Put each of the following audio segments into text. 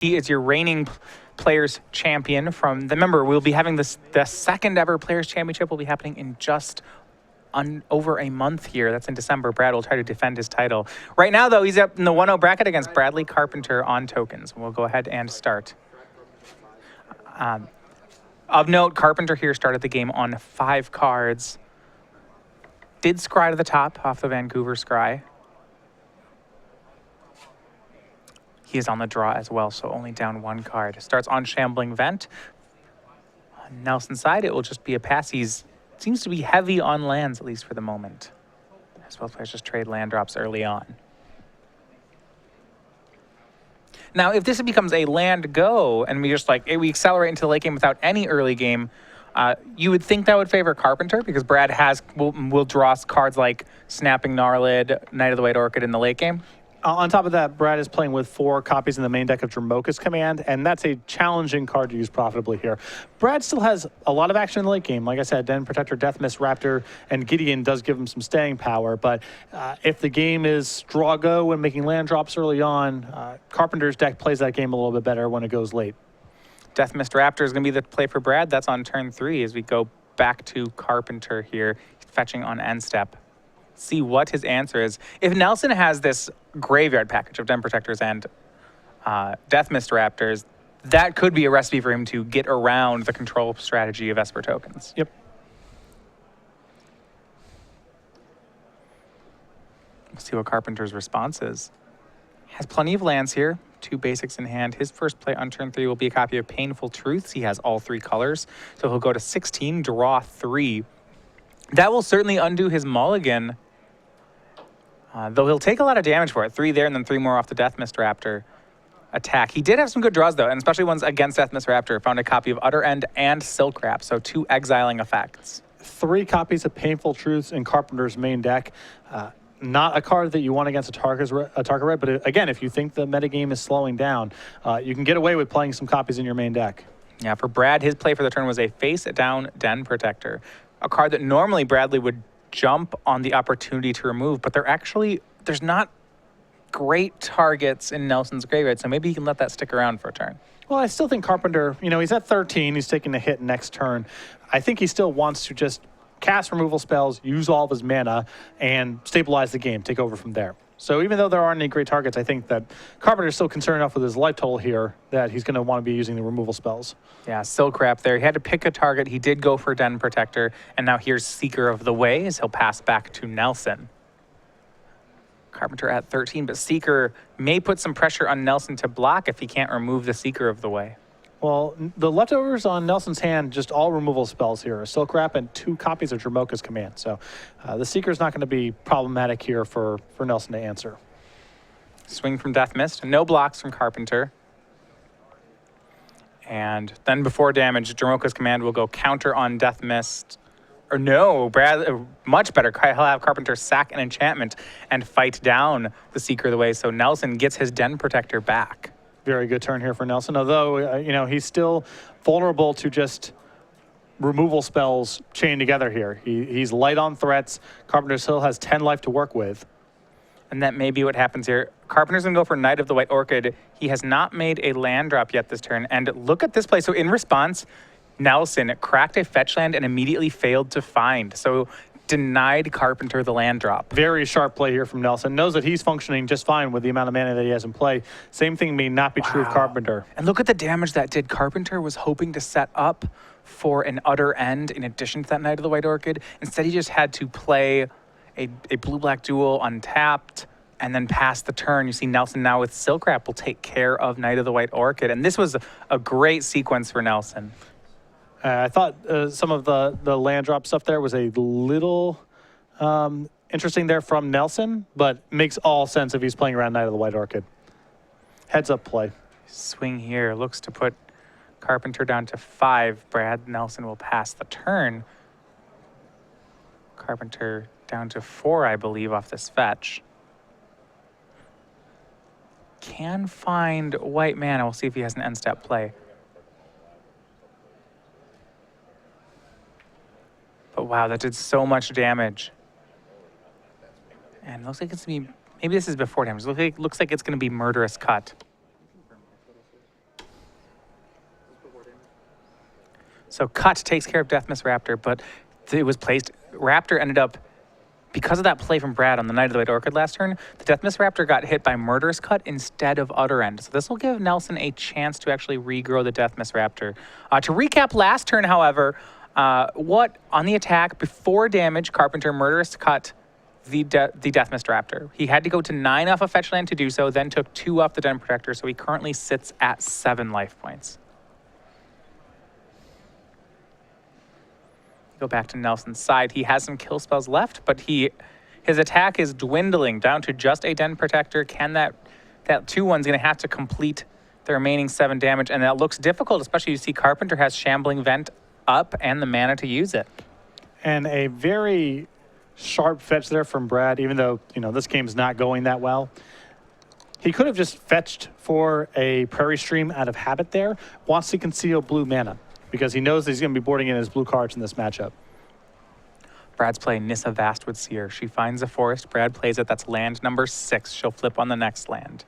He is your reigning Players Champion from the member. We'll be having the second ever Players Championship will be happening in just over a month here. That's in December. Brad will try to defend his title. Right now, though, he's up in the 1-0 bracket against Bradley Carpenter on tokens. We'll go ahead and start. Of note, Carpenter here started the game on 5 cards. Did scry to the top off the Vancouver scry. He is on the draw as well, so only down 1 card. Starts on Shambling Vent. On Nelson's side, it will just be a pass. He's seems to be heavy on lands, at least for the moment. As both players just trade land drops early on. Now, if this becomes a land go, and we just we accelerate into the late game without any early game, you would think that would favor Carpenter, because Brad will draw cards like Snapping Gnarlid, Knight of the White Orchid in the late game. On top of that, Brad is playing with 4 copies in the main deck of Dromoka's Command, and that's a challenging card to use profitably here. Brad still has a lot of action in the late game. Like I said, Den Protector, Deathmist, Raptor, and Gideon does give him some staying power, but if the game is draw go and making land drops early on, Carpenter's deck plays that game a little bit better when it goes late. Deathmist Raptor is going to be the play for Brad. That's on turn 3 as we go back to Carpenter here, fetching on end step. See what his answer is. If Nelson has this graveyard package of Den Protectors and Deathmist Raptors, that could be a recipe for him to get around the control strategy of Esper tokens. Yep. Let's see what Carpenter's response is. Has plenty of lands here, 2 basics in hand. His first play on turn 3 will be a copy of Painful Truths. He has all 3 colors, so he'll go to 16, draw 3. That will certainly undo his mulligan. Though he'll take a lot of damage for it. 3 there and then 3 more off the Deathmist Raptor attack. He did have some good draws, though, and especially ones against Deathmist Raptor. Found a copy of Utter End and Silk Wrap, so 2 exiling effects. 3 copies of Painful Truths in Carpenter's main deck. Not a card that you want against a target red, but again, if you think the metagame is slowing down, you can get away with playing some copies in your main deck. Yeah, for Brad, his play for the turn was a face-down Den Protector, a card that normally Bradley would jump on the opportunity to remove, but there's not great targets in Nelson's graveyard, so maybe he can let that stick around for a turn. Well, I still think Carpenter, he's at 13, he's taking a hit next turn. I think he still wants to just cast removal spells, use all of his mana, and stabilize the game, take over from there. So even though there aren't any great targets, I think that Carpenter's still concerned enough with his life total here that he's going to want to be using the removal spells. Yeah, Silk Wrap there. He had to pick a target. He did go for Den Protector, and now here's Seeker of the Ways. He'll pass back to Nelson. Carpenter at 13, but Seeker may put some pressure on Nelson to block if he can't remove the Seeker of the Way. Well, the leftovers on Nelson's hand, just all removal spells here. A Silk Wrap and 2 copies of Dromoka's Command. So the Seeker's not going to be problematic here for Nelson to answer. Swing from Deathmist. No blocks from Carpenter. And then before damage, Dromoka's Command will go counter on Deathmist. Or no, Brad, much better. He'll have Carpenter sack an enchantment and fight down the Seeker of the Way. So Nelson gets his Den Protector back. Very good turn here for Nelson, although, he's still vulnerable to just removal spells chained together here. He's light on threats. Carpenter still has 10 life to work with. And that may be what happens here. Carpenter's going to go for Knight of the White Orchid. He has not made a land drop yet this turn. And look at this play. So in response, Nelson cracked a fetch land and immediately failed to find. So denied Carpenter the land drop. Very sharp play here from Nelson. Knows that he's functioning just fine with the amount of mana that he has in play. Same thing may not be true of Carpenter. And look at the damage that did. Carpenter was hoping to set up for an Utter End in addition to that Knight of the White Orchid. Instead, he just had to play a blue-black duel untapped and then pass the turn. You see Nelson now with Silk Wrap will take care of Knight of the White Orchid. And this was a great sequence for Nelson. I thought some of the land drop stuff there was a little interesting there from Nelson, but makes all sense if he's playing around Knight of the White Orchid. Heads up play. Swing here looks to put Carpenter down to 5. Brad Nelson will pass the turn. Carpenter down to 4, I believe, off this fetch. Can find white mana. We'll see if he has an end step play. But wow, that did so much damage. And looks like it's going to be, maybe this is before damage. Looks like it's going to be Murderous Cut. So cut takes care of Deathmiss Raptor, but it was placed. Raptor ended up, because of that play from Brad on the Night of the White Orchid last turn, the Deathmiss Raptor got hit by Murderous Cut instead of Utter End. So this will give Nelson a chance to actually regrow the Deathmiss Raptor. To recap last turn, however, what on the attack, before damage, Carpenter Murderous Cut the Deathmiss Raptor. He had to go to 9 off a fetch land to do so, then took 2 off the Den Protector, so he currently sits at 7 life points. Go back to Nelson's side. He has some kill spells left, but his attack is dwindling down to just a Den Protector. Can that 2-1's going to have to complete the remaining 7 damage, and that looks difficult, especially you see Carpenter has Shambling Vent up and the mana to use it. And a very sharp fetch there from Brad, even though, this game's not going that well. He could have just fetched for a Prairie Stream out of habit there, wants to conceal blue mana, because he knows that he's going to be boarding in his blue cards in this matchup. Brad's playing Nissa Vastwood Seer. She finds a forest. Brad plays it. That's land number 6. She'll flip on the next land.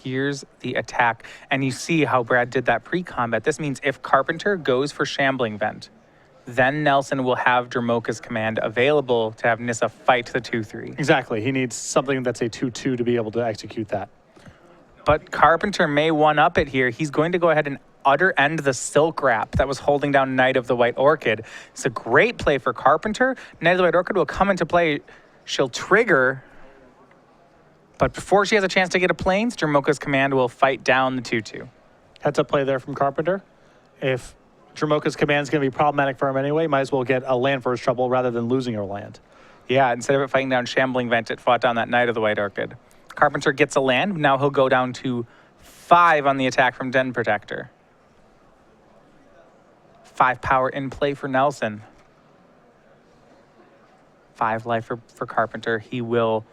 Here's the attack. And you see how Brad did that pre-combat. This means if Carpenter goes for Shambling Vent, then Nelson will have Dramoka's Command available to have Nissa fight the 2-3. Exactly. He needs something that's a 2-2 to be able to execute that. But Carpenter may one-up it here. He's going to go ahead and Utter End the Silk Wrap that was holding down Knight of the White Orchid. It's a great play for Carpenter. Knight of the White Orchid will come into play. She'll trigger, but before she has a chance to get a Plains, Dramoka's Command will fight down the 2-2. Heads up play there from Carpenter. If Dramoka's Command is going to be problematic for him anyway, might as well get a land for his trouble rather than losing her land. Yeah, instead of it fighting down Shambling Vent, it fought down that Knight of the White Orchid. Carpenter gets a land. Now he'll go down to 5 on the attack from Den Protector. 5 power in play for Nelson. 5 life for Carpenter. He will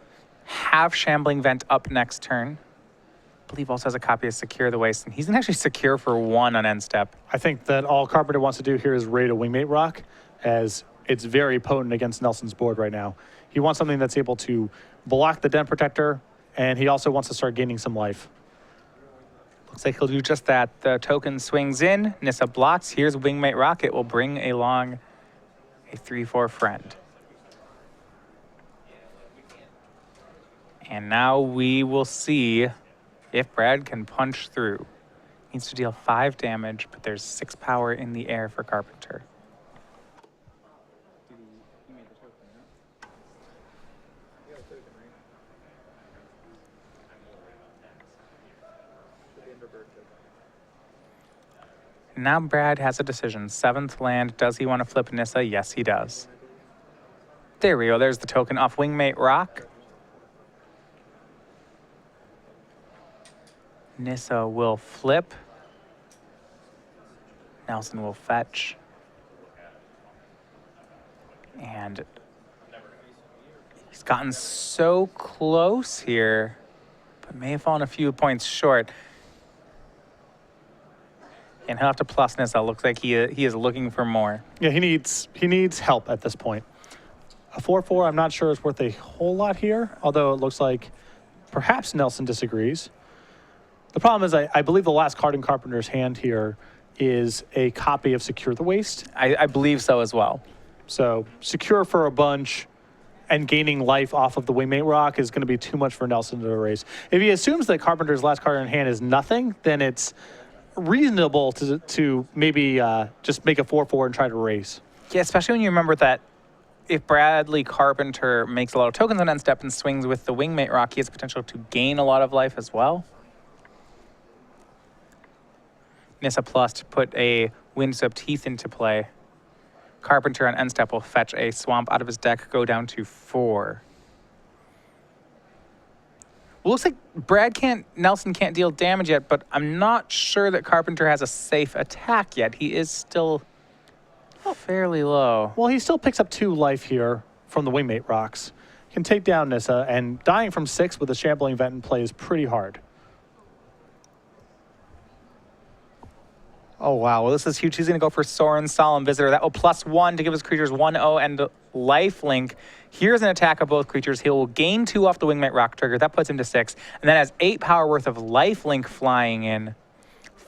have Shambling Vent up next turn. I believe also has a copy of Secure the Waste, and he's actually secure for 1 on end step. I think that all Carpenter wants to do here is raid a Wingmate Rock, as it's very potent against Nelson's board right now. He wants something that's able to block the Den Protector, and he also wants to start gaining some life. Looks like he'll do just that. The token swings in, Nissa blocks. Here's Wingmate Rock. It will bring along a 3-4 friend. And now we will see if Brad can punch through. Needs to deal 5 damage, but there's 6 power in the air for Carpenter. Now Brad has a decision. 7th land, does he want to flip Nissa? Yes, he does. There we go. There's the token off Wingmate Rock. Nissa will flip. Nelson will fetch. And he's gotten so close here, but may have fallen a few points short. And he'll have to plus Nissa. Looks like he is looking for more. Yeah, he needs help at this point. A 4-4, I'm not sure is worth a whole lot here, although it looks like perhaps Nelson disagrees. The problem is I believe the last card in Carpenter's hand here is a copy of Secure the Waste. I believe so as well. So secure for a bunch and gaining life off of the Wingmate Rock is going to be too much for Nelson to erase. If he assumes that Carpenter's last card in hand is nothing, then it's reasonable to maybe just make a 4-4 and try to race. Yeah, especially when you remember that if Bradley Carpenter makes a lot of tokens on end step and swings with the Wingmate Rock, he has potential to gain a lot of life as well. Nissa plus to put a Windswept Heath into play. Carpenter on end step will fetch a Swamp out of his deck, go down to 4. Well, looks like Nelson can't deal damage yet, but I'm not sure that Carpenter has a safe attack yet. He is still fairly low. Well, he still picks up 2 life here from the Wingmate Rocks. He can take down Nissa, and dying from 6 with a Shambling Vent in play is pretty hard. Oh, wow. Well, this is huge. He's going to go for Sorin Solemn Visitor. That will +1 to give his creatures 1-0 and lifelink. Here's an attack of both creatures. He will gain 2 off the Wingmate Rock trigger. That puts him to 6. And then has 8 power worth of lifelink flying in.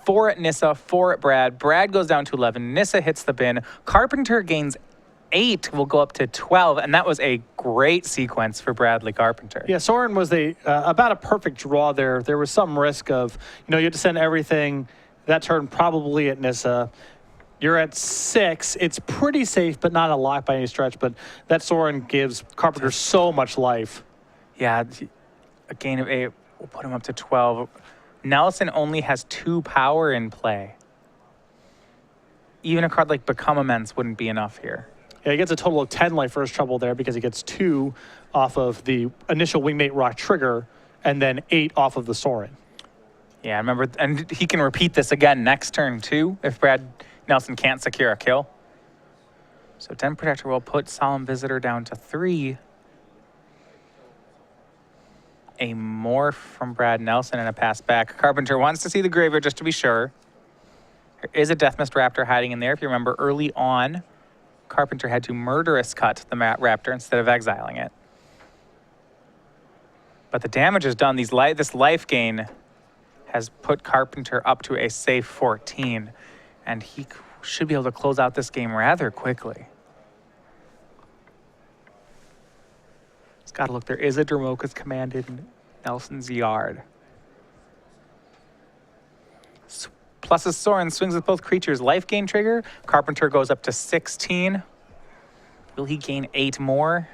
4 at Nissa, 4 at Brad. Brad goes down to 11. Nissa hits the bin. Carpenter gains 8, will go up to 12, and that was a great sequence for Bradley Carpenter. Yeah, Soren was about a perfect draw there. There was some risk of, you had to send everything that turn probably at Nissa. You're at 6. It's pretty safe, but not a lock by any stretch. But that Soren gives Carpenter so much life. Yeah, a gain of 8 will put him up to 12. Nelson only has 2 power in play. Even a card like Become Immense wouldn't be enough here. Yeah, he gets a total of 10 life for his trouble there because he gets 2 off of the initial Wingmate Rock trigger and then 8 off of the Soren. Yeah, remember, and he can repeat this again next turn too if Brad Nelson can't secure a kill. So Den Protector will put Solemn Visitor down to 3. A morph from Brad Nelson and a pass back. Carpenter wants to see the graveyard just to be sure. There is a Deathmist Raptor hiding in there. If you remember early on, Carpenter had to Murderous Cut the Raptor instead of exiling it. But the damage is done. This life gain has put Carpenter up to a safe 14, and he should be able to close out this game rather quickly. It's got to look. There is a Dromoka's Command in Nelson's yard. Plus a Soren swings with both creatures. Life gain trigger. Carpenter goes up to 16. Will he gain 8 more?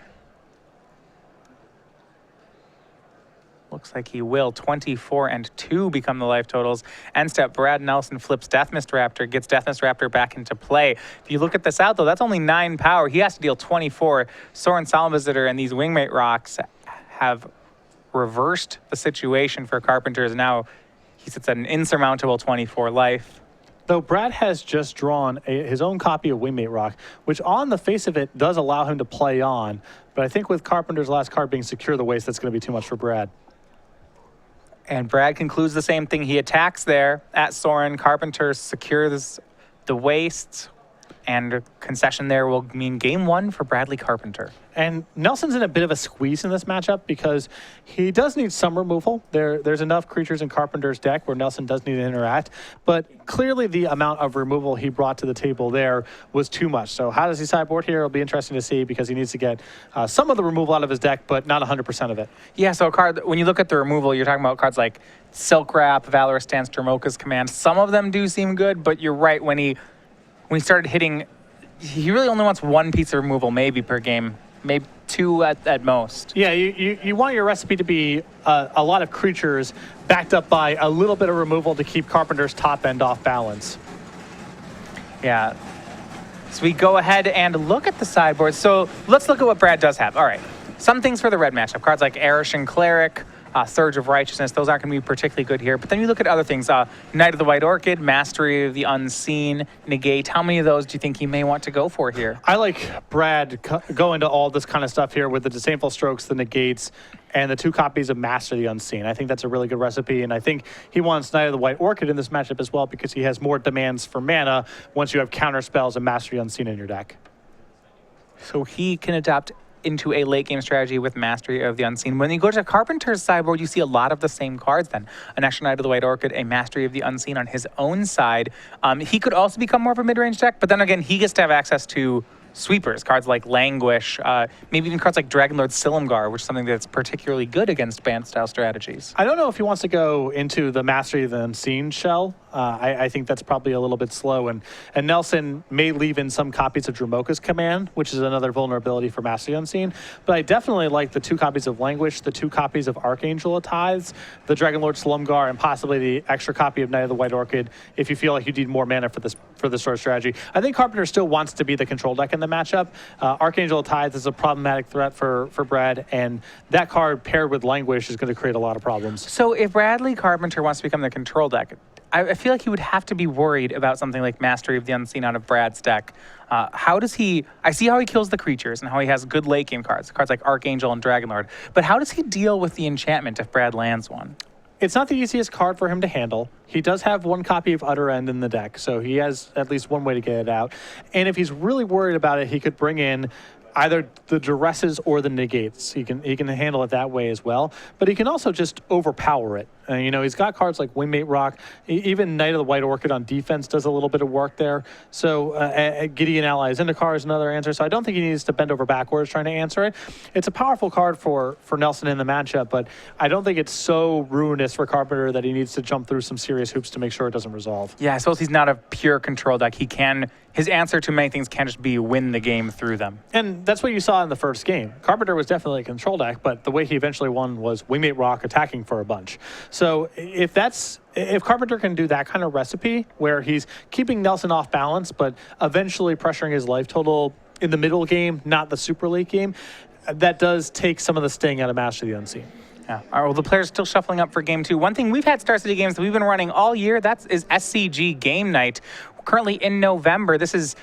Looks like he will. 24 and 2 become the life totals. End step, Brad Nelson flips Deathmist Raptor, gets Deathmist Raptor back into play. If you look at this out, though, that's only 9 power. He has to deal 24. Soren Solemn Visitor and these Wingmate Rocks have reversed the situation for Carpenter. Now he sits at an insurmountable 24 life. Though Brad has just drawn his own copy of Wingmate Rock, which on the face of it does allow him to play on. But I think with Carpenter's last card being Secure the Waste, that's going to be too much for Brad. And Brad concludes the same thing. He attacks there at Soren. Carpenter secures the waste, and a concession there will mean game 1 for Bradley Carpenter. And Nelson's in a bit of a squeeze in this matchup because he does need some removal. There's enough creatures in Carpenter's deck where Nelson does need to interact, but clearly the amount of removal he brought to the table there was too much. So how does he sideboard here? It'll be interesting to see because he needs to get some of the removal out of his deck, but not 100% of it. Yeah, so a card, when you look at the removal, you're talking about cards like Silk Wrap, Valorous Stance, Dromoka's Command. Some of them do seem good, but you're right, when he started hitting, he really only wants 1 piece of removal maybe per game. Maybe 2 at most. Yeah, you want your recipe to be a lot of creatures backed up by a little bit of removal to keep Carpenter's top end off balance. Yeah. So we go ahead and look at the sideboard. So let's look at what Brad does have. All right. Some things for the red matchup. Cards like Arishan Cleric, Surge of Righteousness, those aren't going to be particularly good here. But then you look at other things. Knight of the White Orchid, Mastery of the Unseen, Negate. How many of those do you think he may want to go for here? I like Brad go into all this kind of stuff here with the Disdainful Strokes, the Negates, and the 2 copies of Master of the Unseen. I think that's a really good recipe, and I think he wants Knight of the White Orchid in this matchup as well because he has more demands for mana once you have counter spells and Master of the Unseen in your deck. So he can adapt into a late game strategy with Mastery of the Unseen. When you go to Carpenter's sideboard, you see a lot of the same cards then. An extra Knight of the White Orchid, a Mastery of the Unseen on his own side. He could also become more of a mid-range deck, but then again, he gets to have access to sweepers, cards like Languish, maybe even cards like Dragonlord Silumgar, which is something that's particularly good against band-style strategies. I don't know if he wants to go into the Mastery of the Unseen shell. I think that's probably a little bit slow, and Nelson may leave in some copies of Dromoka's Command, which is another vulnerability for Mastery Unseen, but I definitely like the 2 copies of Languish, the 2 copies of Archangel of Tithes, the Dragonlord Silumgar, and possibly the extra copy of Knight of the White Orchid if you feel like you need more mana for this sort of strategy. I think Carpenter still wants to be the control deck in the matchup. Archangel of Tithes is a problematic threat for Brad, and that card paired with Languish is going to create a lot of problems. So if Bradley Carpenter wants to become the control deck, I feel like he would have to be worried about something like Mastery of the Unseen out of Brad's deck. How does he... I see how he kills the creatures and how he has good late game cards like Archangel and Dragonlord, but how does he deal with the enchantment if Brad lands one? It's not the easiest card for him to handle. He does have 1 copy of Utter End in the deck, so he has at least one way to get it out. And if he's really worried about it, he could bring in either the Duresses or the Negates. He can handle it that way as well, but he can also just overpower it. You know, he's got cards like Wingmate Rock. Even Knight of the White Orchid on defense does a little bit of work there. So Gideon Allies Zendikar is another answer. So I don't think he needs to bend over backwards trying to answer it. It's a powerful card for Nelson in the matchup, but I don't think it's so ruinous for Carpenter that he needs to jump through some serious hoops to make sure it doesn't resolve. Yeah, I suppose he's not a pure control deck. He can, his answer to many things can just be win the game through them. And that's what you saw in the first game. Carpenter was definitely a control deck, but the way he eventually won was Wingmate Rock attacking for a bunch. So if Carpenter can do that kind of recipe where he's keeping Nelson off balance, but eventually pressuring his life total in the middle game, not the super late game, that does take some of the sting out of Master of the Unseen. Yeah. All right, well, the players still shuffling up for game 2. One thing we've had Star City games that we've been running all year, is SCG Game Night. Currently in November. This is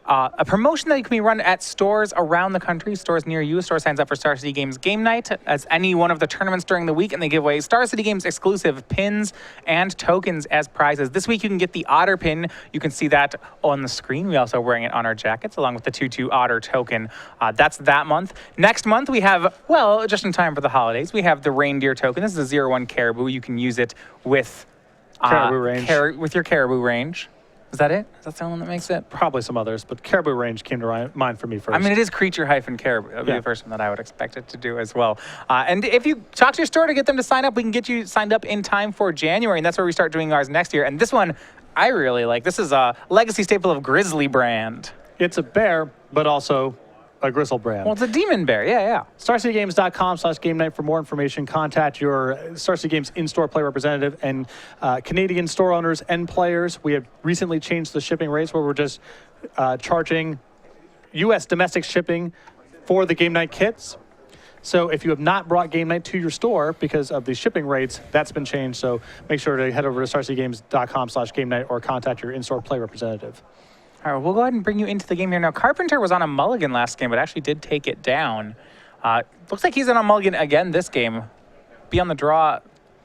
a promotion that can be run at stores around the country, stores near you. A store signs up for Star City Games Game Night as any one of the tournaments during the week, and they give away Star City Games exclusive pins and tokens as prizes. This week you can get the Otter pin. You can see that on the screen. We also wearing it on our jackets along with the 2/2 Otter token. That's that month. Next month we have, well, just in time for the holidays, we have the Reindeer token. This is a 0/1 Caribou. You can use it with Caribou range. with your Caribou range. Is that it? Is that the one that makes it? Probably some others, but Caribou range came to mind for me first. I mean, it is creature-caribou. That would be the first one that I would expect it to do as well. And if you talk to your store to get them to sign up, we can get you signed up in time for January, and that's where we start doing ours next year. And this one, I really like. This is a legacy staple of Grizzly brand. It's a bear, but also a Grizzle brand. Well, it's a demon bear. Yeah. StarCityGames.com/game night for more information. Contact your Star City Games in-store play representative and Canadian store owners and players. We have recently changed the shipping rates where we're just charging U.S. domestic shipping for the game night kits. So if you have not brought game night to your store because of the shipping rates, that's been changed. So make sure to head over to StarCityGames.com/game night or contact your in-store play representative. All right, we'll go ahead and bring you into the game here. Now, Carpenter was on a mulligan last game, but actually did take it down. Looks like he's in a mulligan again this game. Be on the draw,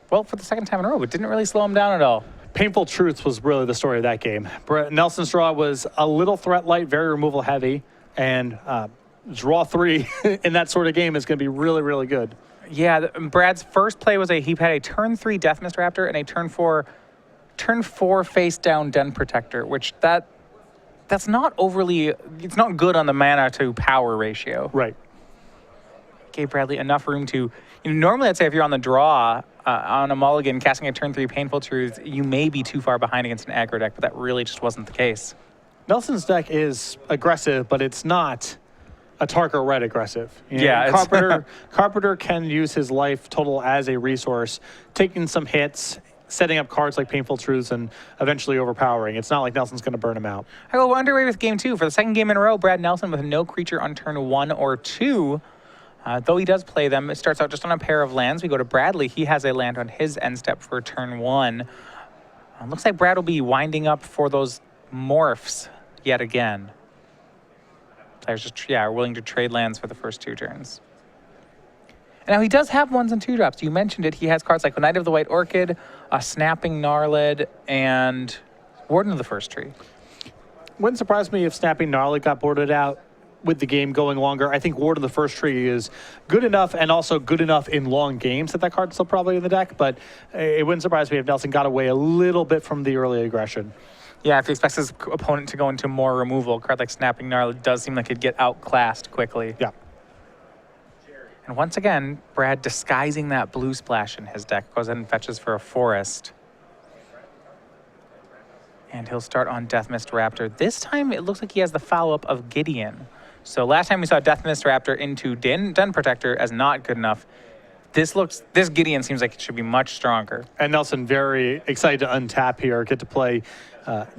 well, for the second time in a row, but didn't really slow him down at all. Painful Truths was really the story of that game. Nelson's draw was a little threat light, very removal heavy, and draw 3 in that sort of game is going to be really, really good. Yeah, Brad's first play was he had a turn 3 Death Mist Raptor and a turn 4 face down Den Protector, which that's not overly, it's not good on the mana to power ratio. Right. Gave Bradley enough room to, normally I'd say if you're on the draw on a mulligan casting a turn 3 Painful Truth, you may be too far behind against an aggro deck, but that really just wasn't the case. Nelson's deck is aggressive, but it's not a Tarka Red aggressive. Carpenter can use his life total as a resource, taking some hits, setting up cards like Painful Truths and eventually overpowering. It's not like Nelson's going to burn him out. All right, we're underway with game 2. For the second game in a row, Brad Nelson with no creature on turn 1 or 2. Though he does play them, it starts out just on a pair of lands. We go to Bradley. He has a land on his end step for turn 1. Looks like Brad will be winding up for those morphs yet again. Players just, are willing to trade lands for the first 2 turns. Now, he does have 1s and 2 drops. You mentioned it. He has cards like Knight of the White Orchid, a Snapping Gnarlid, and Warden of the First Tree. Wouldn't surprise me if Snapping Gnarlid got boarded out with the game going longer. I think Warden of the First Tree is good enough and also good enough in long games that card's still probably in the deck, but it wouldn't surprise me if Nelson got away a little bit from the early aggression. Yeah, if he expects his opponent to go into more removal, a card like Snapping Gnarlid does seem like it'd get outclassed quickly. Yeah. And once again, Brad disguising that blue splash in his deck. Goes ahead and fetches for a forest. And he'll start on Death Mist Raptor. This time, it looks like he has the follow-up of Gideon. So last time we saw Death Mist Raptor into Den Protector as not good enough. This Gideon seems like it should be much stronger. And Nelson very excited to untap here, get to play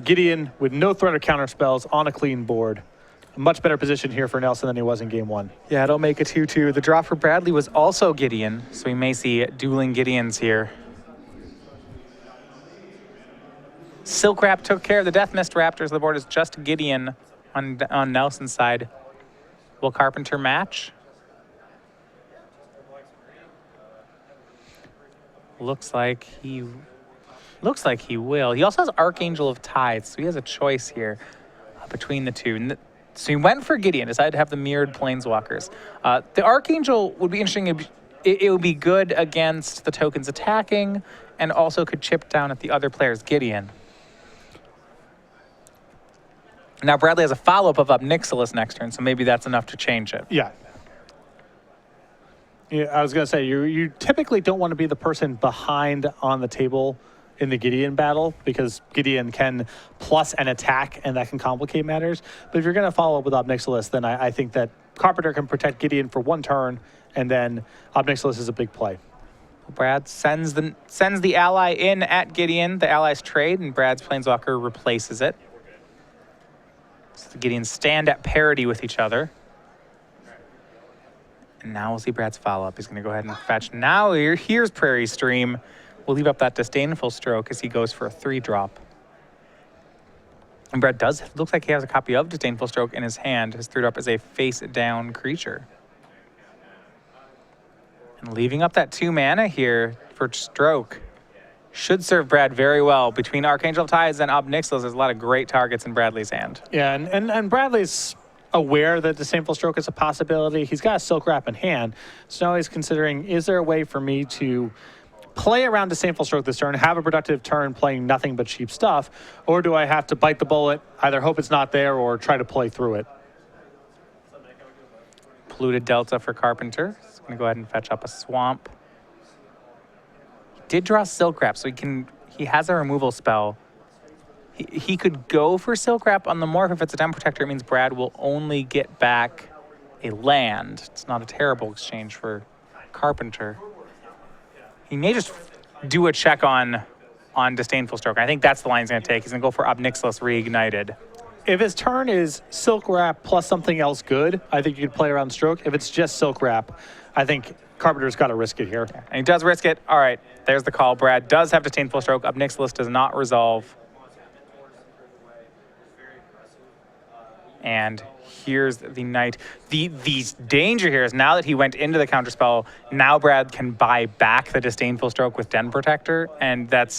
Gideon with no threat or counter spells on a clean board. Much better position here for Nelson than he was in game 1. Yeah, it'll make a 2-2. The draw for Bradley was also Gideon, so we may see dueling Gideons here. Silk Wrap took care of the Death Mist Raptors. The board is just Gideon on Nelson's side. Will Carpenter match? Looks like he will. He also has Archangel of Tides, so he has a choice here between the two. So he went for Gideon, decided to have the mirrored Planeswalkers. The Archangel would be interesting it would be good against the tokens attacking and also could chip down at the other player's Gideon. Now Bradley has a follow-up of Obnixilis next turn, so maybe that's enough to change it. Yeah. Yeah, I was going to say, you typically don't want to be the person behind on the table in the Gideon battle because Gideon can plus an attack, and that can complicate matters. But if you're going to follow up with Obnixilis, then I think that Carpenter can protect Gideon for one turn, and then Obnixilis is a big play. Brad sends the ally in at Gideon. The allies trade, and Brad's Planeswalker replaces it. So the Gideons stand at parity with each other. And now we'll see Brad's follow-up. He's going to go ahead and fetch. Now here's Prairie Stream. We'll leave up that Disdainful Stroke as he goes for a 3-drop. And Brad looks like he has a copy of Disdainful Stroke in his hand. His 3-drop is a face-down creature. And leaving up that 2 mana here for Stroke should serve Brad very well. Between Archangel of Tides and Obnixilis, there's a lot of great targets in Bradley's hand. Yeah, and Bradley's aware that Disdainful Stroke is a possibility. He's got a Silk Wrap in hand, so now he's considering, is there a way for me to play around Disdainful Stroke this turn, have a productive turn playing nothing but cheap stuff, or do I have to bite the bullet, either hope it's not there or try to play through it? Polluted Delta for Carpenter. He's going to go ahead and fetch up a Swamp. He did draw Silk Wrap, so he has a removal spell. He could go for Silk Wrap on the morph. If it's a Den Protector, it means Brad will only get back a land. It's not a terrible exchange for Carpenter. He may just do a check on Disdainful Stroke. I think that's the line he's going to take. He's going to go for Obnixilis Reignited. If his turn is Silk Wrap plus something else good, I think you could play around Stroke. If it's just Silk Wrap, I think Carpenter's got to risk it here. Yeah, and he does risk it. All right, there's the call. Brad does have Disdainful Stroke. Obnixilis does not resolve. And here's the Knight. The danger here is now that he went into the counterspell, now Brad can buy back the Disdainful Stroke with Den Protector, and that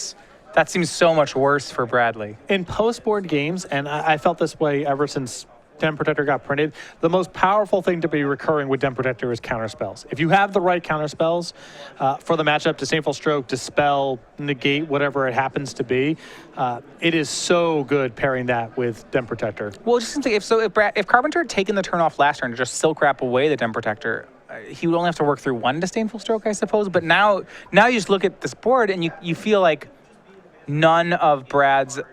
seems so much worse for Bradley. In post-board games, and I felt this way ever since Den Protector got printed, the most powerful thing to be recurring with Den Protector is counterspells. If you have the right counterspells for the matchup, Disdainful Stroke, Dispel, Negate, whatever it happens to be, it is so good pairing that with Den Protector. Well, just think, if Carpenter had taken the turn off last turn to just Silk Wrap away the Den Protector, he would only have to work through one Disdainful Stroke, I suppose. But now you just look at this board and you feel like none of Brad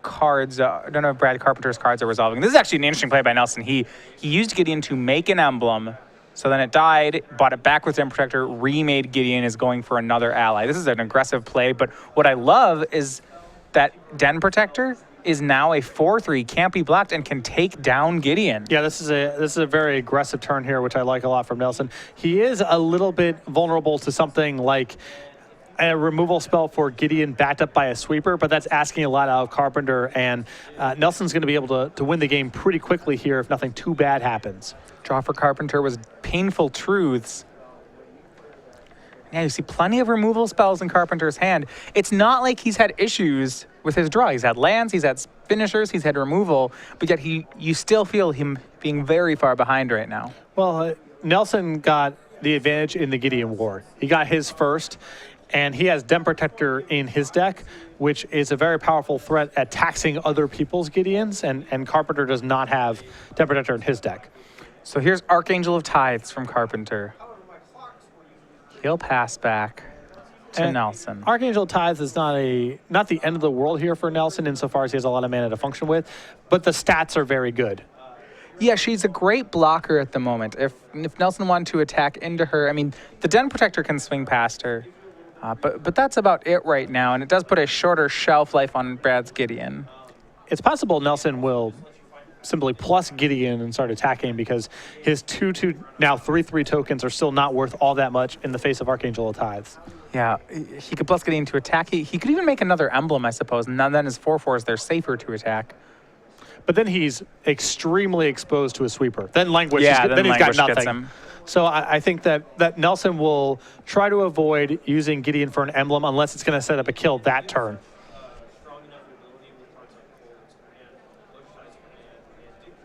Carpenter's cards are resolving. This is actually an interesting play by Nelson. He used Gideon to make an emblem, so then it died, bought it back with Den Protector, remade Gideon, is going for another ally. This is an aggressive play, but what I love is that Den Protector is now a 4/3, can't be blocked, and can take down Gideon. Yeah, this is a very aggressive turn here, which I like a lot from Nelson. He is a little bit vulnerable to something like a removal spell for Gideon backed up by a sweeper, but that's asking a lot out of Carpenter, and Nelson's going to be able to win the game pretty quickly here if nothing too bad happens. Draw for Carpenter was Painful Truths. Yeah, you see plenty of removal spells in Carpenter's hand. It's not like he's had issues with his draw. He's had lands, he's had finishers, he's had removal, but yet you still feel him being very far behind right now. Well, Nelson got the advantage in the Gideon War. He got his first, and he has Den Protector in his deck, which is a very powerful threat at taxing other people's Gideons, and Carpenter does not have Den Protector in his deck. So here's Archangel of Tides from Carpenter. He'll pass back to Nelson. Archangel of Tides is not the end of the world here for Nelson insofar as he has a lot of mana to function with, but the stats are very good. Yeah, she's a great blocker at the moment. If Nelson wanted to attack into her, I mean, the Den Protector can swing past her. But that's about it right now, and it does put a shorter shelf life on Brad's Gideon. It's possible Nelson will simply plus Gideon and start attacking because his 2/2, now 3/3 tokens are still not worth all that much in the face of Archangel of Tides. Yeah, he could plus Gideon to attack. He could even make another emblem, I suppose, and then his 4/4s, they're safer to attack. But then he's extremely exposed to a sweeper. Then Languish, yeah, then he's got Languish nothing. gets him. So I think that Nelson will try to avoid using Gideon for an emblem unless it's going to set up a kill that turn.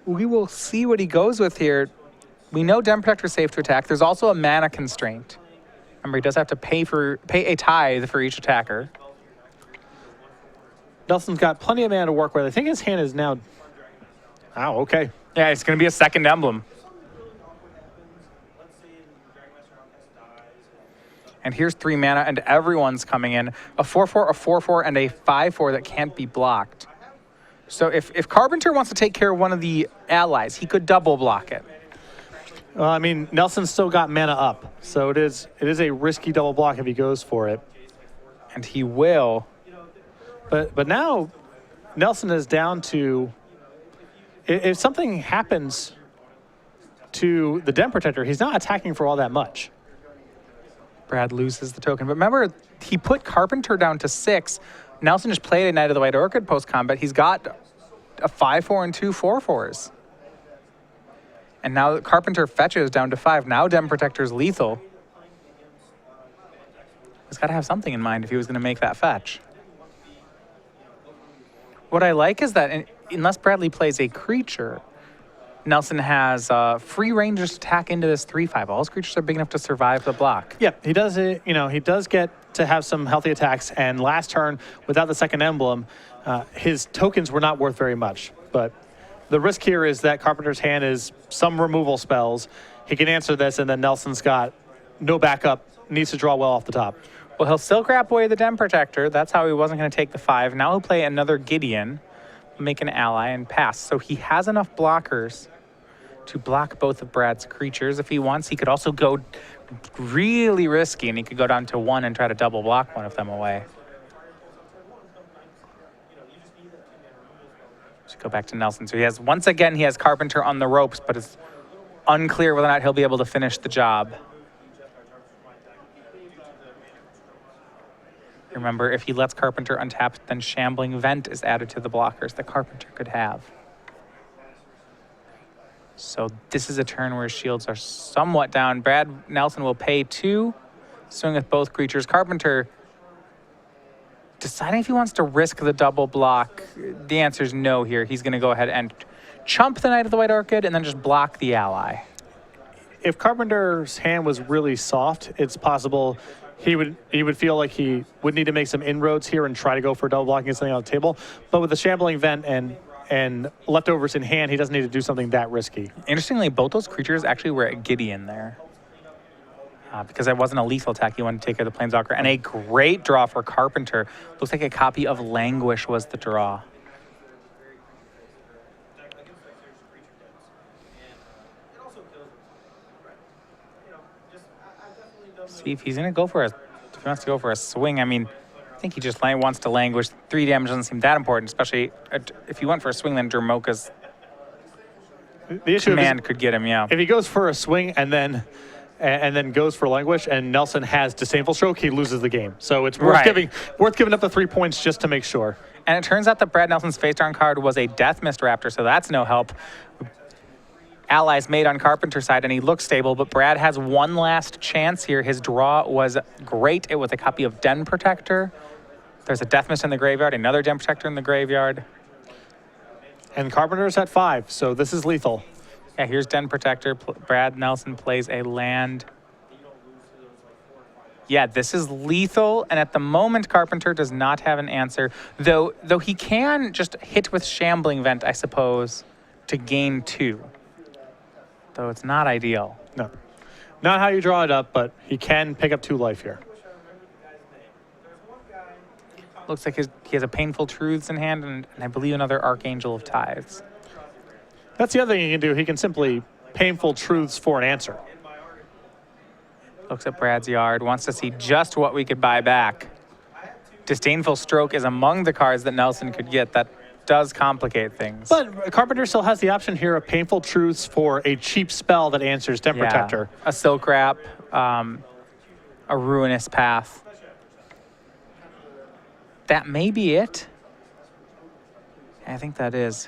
We will see what he goes with here. We know Den Protector is safe to attack. There's also a mana constraint. Remember, he does have to pay a tithe for each attacker. Nelson's got plenty of mana to work with. I think his hand is now... Oh, okay. Yeah, it's going to be a second emblem. And here's 3 mana, and everyone's coming in. A 4/4, a 4/4, and a 5/4 that can't be blocked. So if Carpenter wants to take care of one of the allies, he could double block it. I mean, Nelson's still got mana up, so it is a risky double block if he goes for it. And he will. But now Nelson is down to... If something happens to the Den Protector, he's not attacking for all that much. Brad loses the token. But remember, he put Carpenter down to 6. Nelson just played a Knight of the White Orchid post-combat. He's got a 5/4 and 2 4/4s. And now Carpenter fetches down to 5. Now Den Protector's lethal. He's got to have something in mind if he was going to make that fetch. What I like is that unless Bradley plays a creature, Nelson has free range to attack into this 3/5. All his creatures are big enough to survive the block. Yeah, he does it. You know, he does get to have some healthy attacks. And last turn, without the second emblem, his tokens were not worth very much. But the risk here is that Carpenter's hand is some removal spells. He can answer this, and then Nelson's got no backup, needs to draw well off the top. Well, he'll still grab away the Den Protector. That's how he wasn't going to take the 5. Now he'll play another Gideon, make an ally, and pass. So he has enough blockers to block both of Brad's creatures. If he wants, he could also go really risky, and he could go down to 1 and try to double block one of them away. Just go back to Nelson. So he has, once again, he has Carpenter on the ropes, but it's unclear whether or not he'll be able to finish the job. Remember, if he lets Carpenter untap, then Shambling Vent is added to the blockers that Carpenter could have. So this is a turn where his shields are somewhat down. Brad Nelson will pay 2, swing with both creatures. Carpenter deciding if he wants to risk the double block. The answer is no here. He's going to go ahead and chump the Knight of the White Orchid and then just block the ally. If Carpenter's hand was really soft, it's possible he would feel like he would need to make some inroads here and try to go for double blocking something on the table. But with the Shambling Vent and leftovers in hand, he doesn't need to do something that risky. Interestingly, both those creatures actually were at Gideon there. Because it wasn't a lethal attack, he wanted to take care of the Planeswalker. And a great draw for Carpenter. Looks like a copy of Languish was the draw. See if he's going to go for if he wants to go for a swing. I mean, I think he just wants to Languish. 3 damage doesn't seem that important, especially if he went for a swing, then Dromoka's command could get him, yeah. If he goes for a swing and then goes for Languish and Nelson has Disdainful Stroke, he loses the game. So it's worth giving up the 3 points just to make sure. And it turns out that Brad Nelson's face down card was a Death Mist Raptor, so that's no help. Allies made on Carpenter's side, and he looks stable, but Brad has one last chance here. His draw was great. It was a copy of Den Protector. There's a Death Mist in the graveyard, another Den Protector in the graveyard. And Carpenter's at 5, so this is lethal. Yeah, here's Den Protector. Brad Nelson plays a land. Yeah, this is lethal, and at the moment, Carpenter does not have an answer, though he can just hit with Shambling Vent, I suppose, to gain 2. Though it's not ideal. No. Not how you draw it up, but he can pick up 2 life here. Looks like he has a Painful Truths in hand, and I believe another Archangel of Tithes. That's the other thing he can do. He can simply Painful Truths for an answer. Looks at Brad's yard, wants to see just what we could buy back. Disdainful Stroke is among the cards that Nelson could get. That does complicate things. But Carpenter still has the option here of Painful Truths for a cheap spell that answers Den Protector. A Silk Wrap, a Ruinous Path. That may be it. I think that is.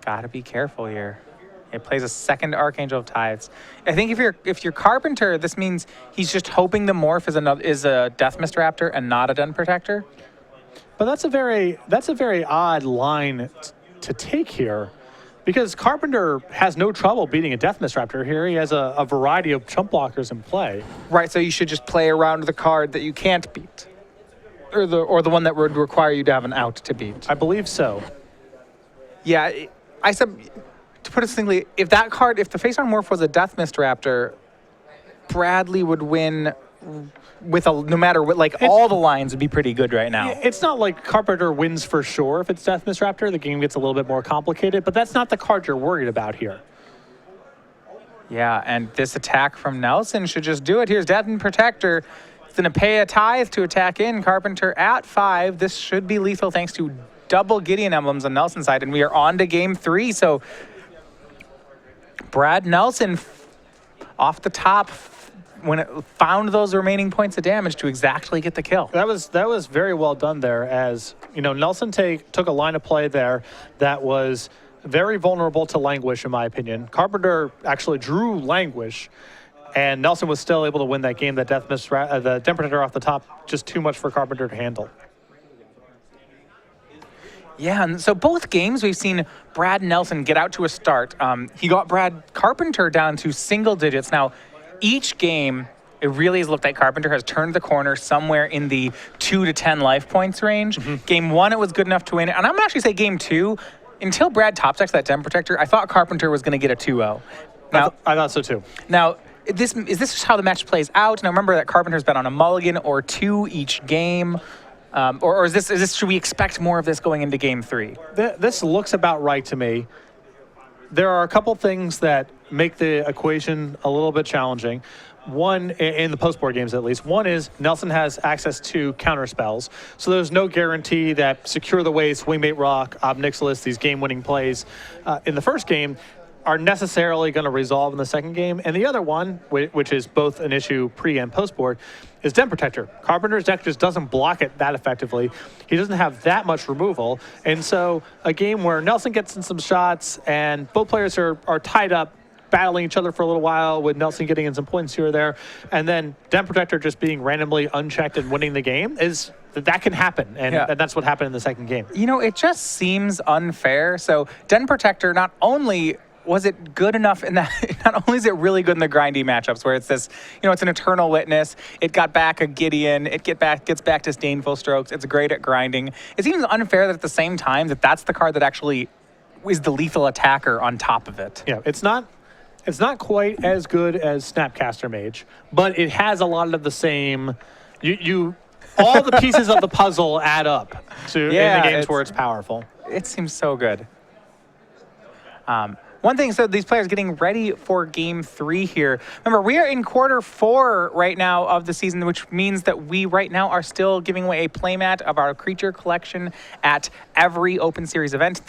Gotta be careful here. It plays a second Archangel of Tithes. I think if you're Carpenter, this means he's just hoping the morph is a Death Mist Raptor and not a Den Protector. But that's a very odd line to take here, because Carpenter has no trouble beating a Deathmist Raptor here. He has a variety of chump blockers in play. Right, so you should just play around the card that you can't beat. Or the one that would require you to have an out to beat. I believe so. Yeah, I said, to put it simply, if the face-on morph was a Deathmist Raptor, Bradley would win with no matter what, like all the lines would be pretty good right now. It's not like Carpenter wins for sure if it's Deathmist Raptor. The game gets a little bit more complicated, but that's not the card you're worried about here. Yeah, and this attack from Nelson should just do it. Here's Death and Protector. It's going to pay a tithe to attack in. Carpenter at 5. This should be lethal thanks to double Gideon emblems on Nelson's side, and we are on to game 3. So Brad Nelson off the top when it found those remaining points of damage to exactly get the kill. That was very well done there, as Nelson took a line of play there that was very vulnerable to Languish, in my opinion. Carpenter actually drew Languish, and Nelson was still able to win that game. That the Den Protector off the top, just too much for Carpenter to handle. Yeah, and so both games we've seen Brad Nelson get out to a start. He got Brad Carpenter down to single digits. Now, each game, it really has looked like Carpenter has turned the corner somewhere in the 2 to 10 life points range. Game 1, it was good enough to win. And I'm going to actually say game 2, until Brad top-decks that Den Protector, I thought Carpenter was going to get a 2-0. Now, I thought so too. Now, is this just how the match plays out? Now, remember that Carpenter's been on a mulligan or 2 each game. Or is this? Should we expect more of this going into game 3? This looks about right to me. There are a couple things that make the equation a little bit challenging. One, in the post-board games at least, one is Nelson has access to counter spells. So there's no guarantee that Secure the Waste, Wingmate Rock, Ob Nixilis, these game-winning plays in the first game are necessarily going to resolve in the second game. And the other one, which is both an issue pre and post-board, is Den Protector. Carpenter's deck just doesn't block it that effectively. He doesn't have that much removal. And so a game where Nelson gets in some shots and both players are tied up, battling each other for a little while, with Nelson getting in some points here or there, and then Den Protector just being randomly unchecked and winning the game, that can happen. And that's what happened in the second game. It just seems unfair. So Den Protector, not only was it good enough in that, not only is it really good in the grindy matchups where it's this, it's an Eternal Witness, it got back a Gideon, it gets back Disdainful Strokes, it's great at grinding. It seems unfair that at the same time that's the card that actually is the lethal attacker on top of it. Yeah, it's not quite as good as Snapcaster Mage, but it has a lot of the same, all the pieces of the puzzle add up in the games where it's powerful. It seems so good. One thing, so these players getting ready for game 3 here. Remember, we are in quarter 4 right now of the season, which means that we right now are still giving away a playmat of our creature collection at every Open Series event.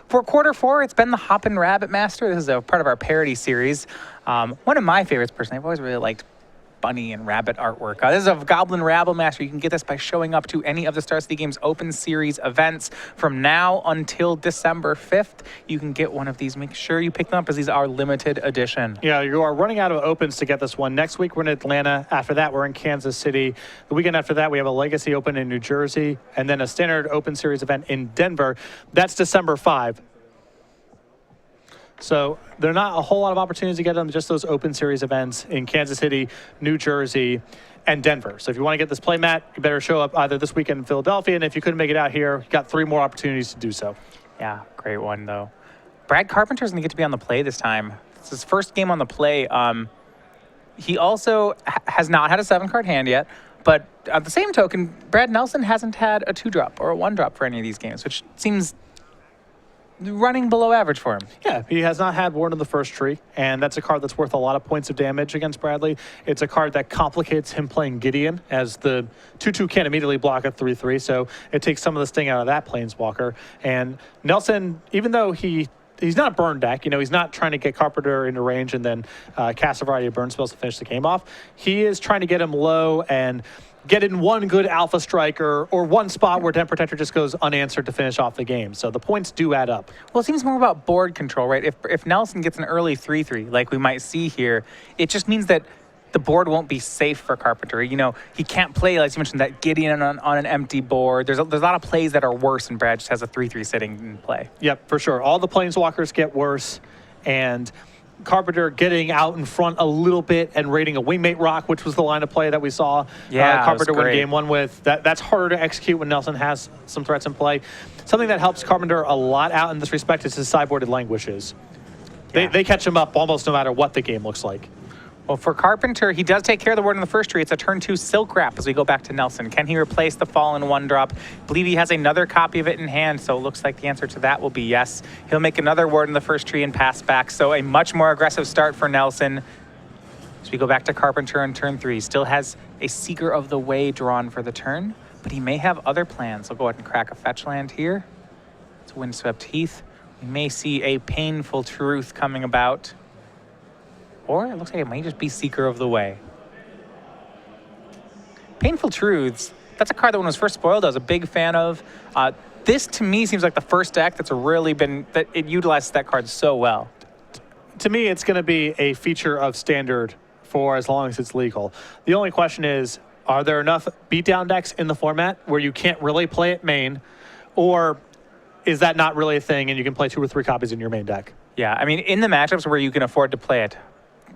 For quarter 4, it's been the Hoppin' Rabbit Master. This is a part of our parody series. One of my favorites, personally. I've always really liked bunny and rabbit artwork. This is a Goblin Rabble Master. You can get this by showing up to any of the Star City Games Open Series events from now until December 5th. You can get one of these. Make sure you pick them up, as these are limited edition. Yeah, you are running out of opens to get this one. Next week, we're in Atlanta. After that, we're in Kansas City. The weekend after that, we have a Legacy Open in New Jersey, and then a standard Open Series event in Denver. That's December 5. So there are not a whole lot of opportunities to get them, just those Open Series events in Kansas City, New Jersey, and Denver. So if you want to get this playmat, you better show up either this weekend in Philadelphia, and if you couldn't make it out here, you got 3 more opportunities to do so. Yeah, great one, though. Brad Carpenter's going to get to be on the play this time. It's his first game on the play. He also has not had a 7-card hand yet, but at the same token, Brad Nelson hasn't had a 2-drop or a 1-drop for any of these games, which seems running below average for him. Yeah, he has not had Warden of the First Tree, and that's a card that's worth a lot of points of damage against Bradley. It's a card that complicates him playing Gideon, as the 2/2 can't immediately block a 3/3, so it takes some of the sting out of that Planeswalker. And Nelson, even though he's not a burn deck, he's not trying to get Carpenter into range and then cast a variety of burn spells to finish the game off. He is trying to get him low and get in one good Alpha Striker or one spot where Den Protector just goes unanswered to finish off the game. So the points do add up. Well, it seems more about board control, right? If Nelson gets an early 3/3, like we might see here, it just means that the board won't be safe for Carpenter. You know, he can't play, like you mentioned, that Gideon on an empty board. There's a lot of plays that are worse, and Brad just has a 3-3 sitting in play. Yep, for sure. All the planeswalkers get worse, and Carpenter getting out in front a little bit and raiding a Wingmate Rock, which was the line of play that we saw Carpenter win game one with. That's harder to execute when Nelson has some threats in play. Something that helps Carpenter a lot out in this respect is his sideboarded languishes. They catch him up almost no matter what the game looks like. Well, for Carpenter, he does take care of the ward in the first tree. It's a turn 2 Silk Wrap as we go back to Nelson. Can he replace the Fallen 1-drop? I believe he has another copy of it in hand, so it looks like the answer to that will be yes. He'll make another ward in the first tree and pass back, so a much more aggressive start for Nelson. As we go back to Carpenter on turn 3. Still has a Seeker of the Way drawn for the turn, but he may have other plans. He'll go ahead and crack a fetch land here. It's Windswept Heath. We may see a Painful Truth coming about. Or it looks like it might just be Seeker of the Way. Painful Truths, that's a card that when it was first spoiled, I was a big fan of. This, to me, seems like the first deck that's really been, that it utilizes that card so well. To me, it's going to be a feature of Standard for as long as it's legal. The only question is, are there enough beatdown decks in the format where you can't really play it main? Or is that not really a thing and you can play 2 or 3 copies in your main deck? Yeah, I mean, in the matchups where you can afford to play it,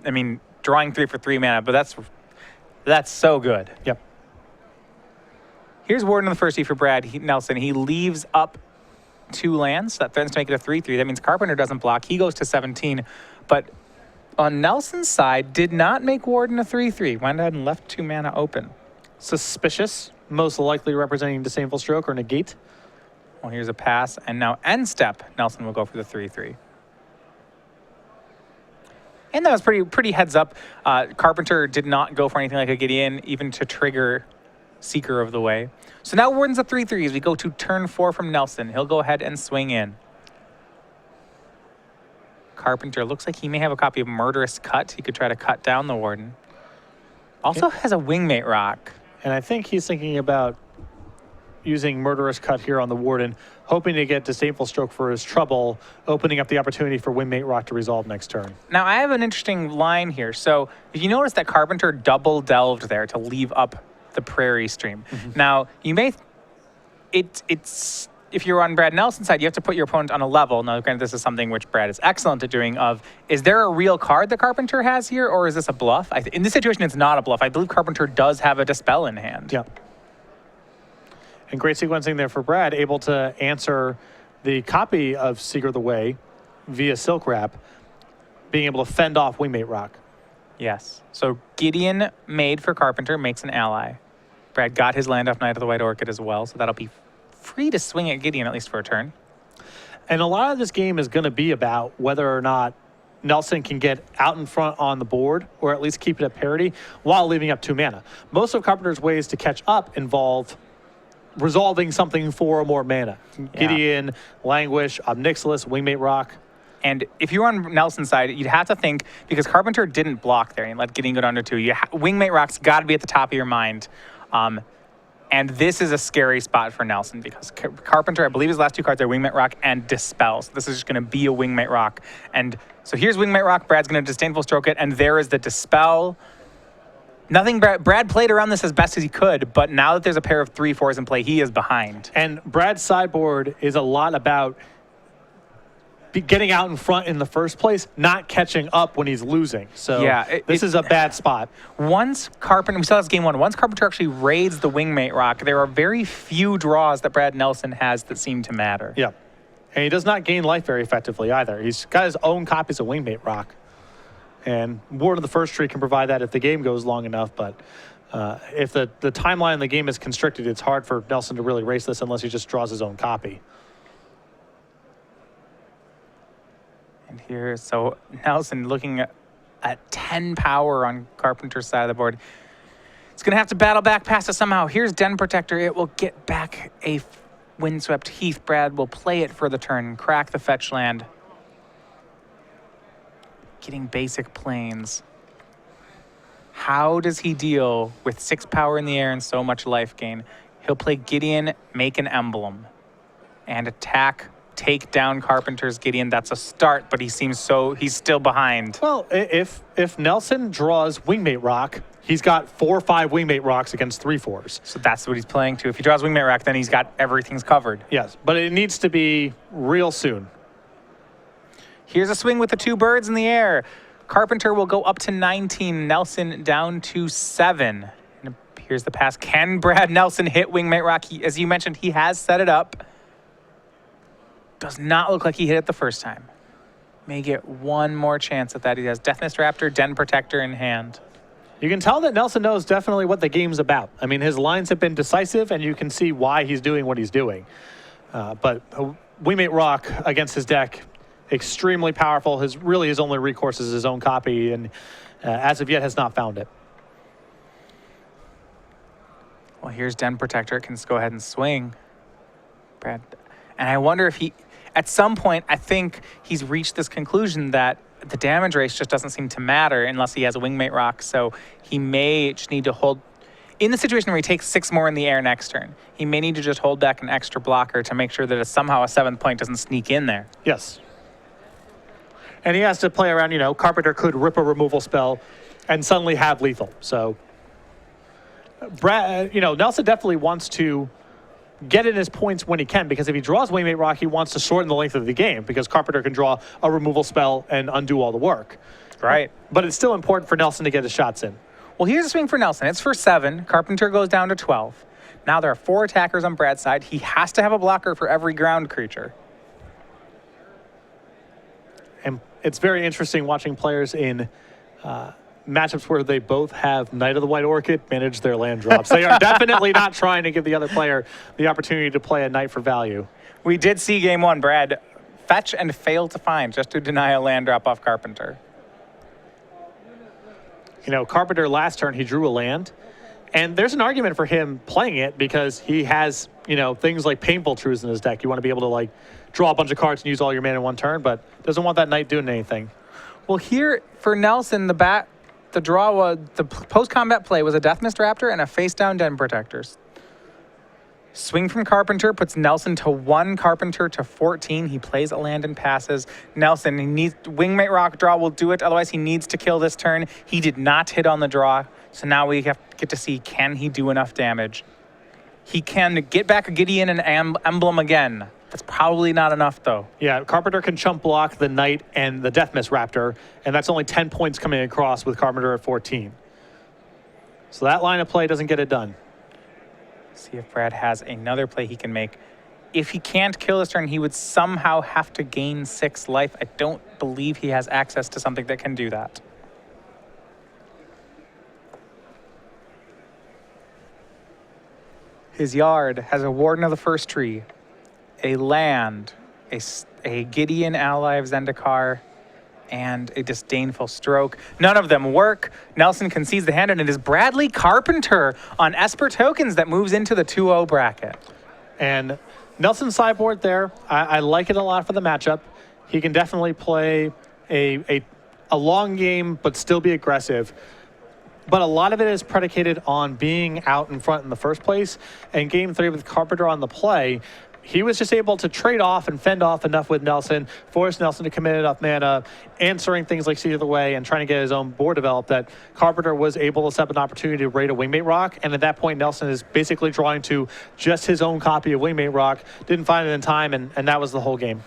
I mean, drawing 3 for 3 mana, but that's so good. Yep. Here's Warden in the first tee for Brad Nelson. He leaves up 2 lands. That threatens to make it a 3-3. That means Carpenter doesn't block. He goes to 17. But on Nelson's side, did not make Warden a 3-3. Went ahead and left 2 mana open. Suspicious, most likely representing Disdainful Stroke or Negate. Well, here's a pass. And now end step, Nelson will go for the 3-3. And that was pretty heads up. Carpenter did not go for anything like a Gideon, even to trigger Seeker of the Way. So now Warden's a 3-3 as we go to turn 4 from Nelson. He'll go ahead and swing in. Carpenter looks like he may have a copy of Murderous Cut. He could try to cut down the Warden. Also has a Wingmate Rock. And I think he's thinking about using Murderous Cut here on the Warden, hoping to get Disdainful Stroke for his trouble, opening up the opportunity for Wingmate Rock to resolve next turn. Now, I have an interesting line here. So if you notice that Carpenter double delved there to leave up the Prairie Stream. Now, you may... It's if you're on Brad Nelson's side, you have to put your opponent on a level. Now, granted, this is something which Brad is excellent at doing of, is there a real card that Carpenter has here, or is this a bluff? In this situation, it's not a bluff. I believe Carpenter does have a Dispel in hand. Yeah. And great sequencing there for Brad, able to answer the copy of Seeker of the Way via Silk Wrap, being able to fend off Wingmate Rock. Yes. So Gideon made for Carpenter makes an ally. Brad got his land off Knight of the White Orchid as well, so that'll be free to swing at Gideon at least for a turn. And a lot of this game is going to be about whether or not Nelson can get out in front on the board, or at least keep it at parity, while leaving up 2 mana. Most of Carpenter's ways to catch up involve resolving something for or more mana. Yeah. Gideon, Languish, Obnixilis, Wingmate Rock. And if you're on Nelson's side, you'd have to think, because Carpenter didn't block there and let Gideon go down to 2, Wingmate Rock's got to be at the top of your mind. And this is a scary spot for Nelson because Carpenter, I believe his last 2 cards are Wingmate Rock and Dispel. So this is just going to be a Wingmate Rock. And so here's Wingmate Rock. Brad's going to Disdainful Stroke it, and there is the Dispel. Nothing. Brad played around this as best as he could, but now that there's a pair of 3/4s in play, he is behind. And Brad's sideboard is a lot about getting out in front in the first place, not catching up when he's losing. So yeah, this is a bad spot. Once Carpenter, we saw this game 1, once Carpenter actually raids the Wingmate Rock, there are very few draws that Brad Nelson has that seem to matter. Yeah. And he does not gain life very effectively either. He's got his own copies of Wingmate Rock. And Ward of the First Tree can provide that if the game goes long enough, but if the timeline in the game is constricted, it's hard for Nelson to really race this unless he just draws his own copy. And here, so Nelson looking at 10 power on Carpenter's side of the board. It's going to have to battle back past it somehow. Here's Den Protector. It will get back a Windswept Heath. Brad will play it for the turn, crack the fetch land. Getting basic planes. How does he deal with 6 power in the air and so much life gain? He'll play Gideon, make an emblem, and attack take down Carpenter's Gideon. That's a start, but he's still behind. Well, if Nelson draws Wingmate Rock, he's got 4 or 5 Wingmate Rocks against 3/4s. So that's what he's playing to. If he draws Wingmate Rock, then he's got everything's covered. Yes, but it needs to be real soon. Here's a swing with the 2 birds in the air. Carpenter will go up to 19. Nelson down to 7. And here's the pass. Can Brad Nelson hit Wingmate Rock? As you mentioned, he has set it up. Does not look like he hit it the first time. May get one more chance at that. He has Deathmist Raptor, Den Protector in hand. You can tell that Nelson knows definitely what the game's about. I mean, his lines have been decisive, and you can see why he's doing what he's doing. But Wingmate Rock against his deck, extremely powerful. His only recourse is his own copy, and as of yet has not found it. Well, here's Den Protector. Can just go ahead and swing. Brad. And I wonder if at some point, I think he's reached this conclusion that the damage race just doesn't seem to matter unless he has a Wingmate Rock. So he may just need to hold. In the situation where he takes 6 more in the air next turn, he may need to just hold back an extra blocker to make sure that somehow a 7th point doesn't sneak in there. Yes. And he has to play around, Carpenter could rip a removal spell and suddenly have lethal. So, Nelson definitely wants to get in his points when he can, because if he draws Wingmate Rock, he wants to shorten the length of the game, because Carpenter can draw a removal spell and undo all the work. Right. But it's still important for Nelson to get his shots in. Well, here's a swing for Nelson. It's for 7. Carpenter goes down to 12. Now there are 4 attackers on Brad's side. He has to have a blocker for every ground creature. And it's very interesting watching players in matchups where they both have Knight of the White Orchid manage their land drops. They are definitely not trying to give the other player the opportunity to play a Knight for value. We did see game 1, Brad fetch and fail to find just to deny a land drop off Carpenter. Carpenter last turn, he drew a land. And there's an argument for him playing it because he has, things like Painful Truths in his deck. You want to be able to, draw a bunch of cards and use all your mana in one turn, but doesn't want that Knight doing anything. Well, here for Nelson, the post-combat play was a Deathmist Raptor and a face-down Den Protectors. Swing from Carpenter puts Nelson to 1, Carpenter to 14. He plays a land and passes. Nelson, he needs Wingmate Rock draw will do it. Otherwise, he needs to kill this turn. He did not hit on the draw, so now we get to see, can he do enough damage? He can get back a Gideon and Emblem again. That's probably not enough, though. Yeah, Carpenter can chump block the Knight and the Deathmist Raptor, and that's only 10 points coming across with Carpenter at 14. So that line of play doesn't get it done. See if Brad has another play he can make. If he can't kill this turn, he would somehow have to gain 6 life. I don't believe he has access to something that can do that. His yard has a Warden of the First Tree, a land, a Gideon ally of Zendikar, and a Disdainful Stroke. None of them work. Nelson concedes the hand, and it is Bradley Carpenter on Esper tokens that moves into the 2-0 bracket. And Nelson's sideboard there, I like it a lot for the matchup. He can definitely play a long game, but still be aggressive. But a lot of it is predicated on being out in front in the first place. And game 3 with Carpenter on the play, he was just able to trade off and fend off enough with Nelson, force Nelson to commit enough mana, answering things like Seed of the Way and trying to get his own board developed, that Carpenter was able to set up an opportunity to raid a Wingmate Rock. And at that point, Nelson is basically drawing to just his own copy of Wingmate Rock, didn't find it in time, and that was the whole game.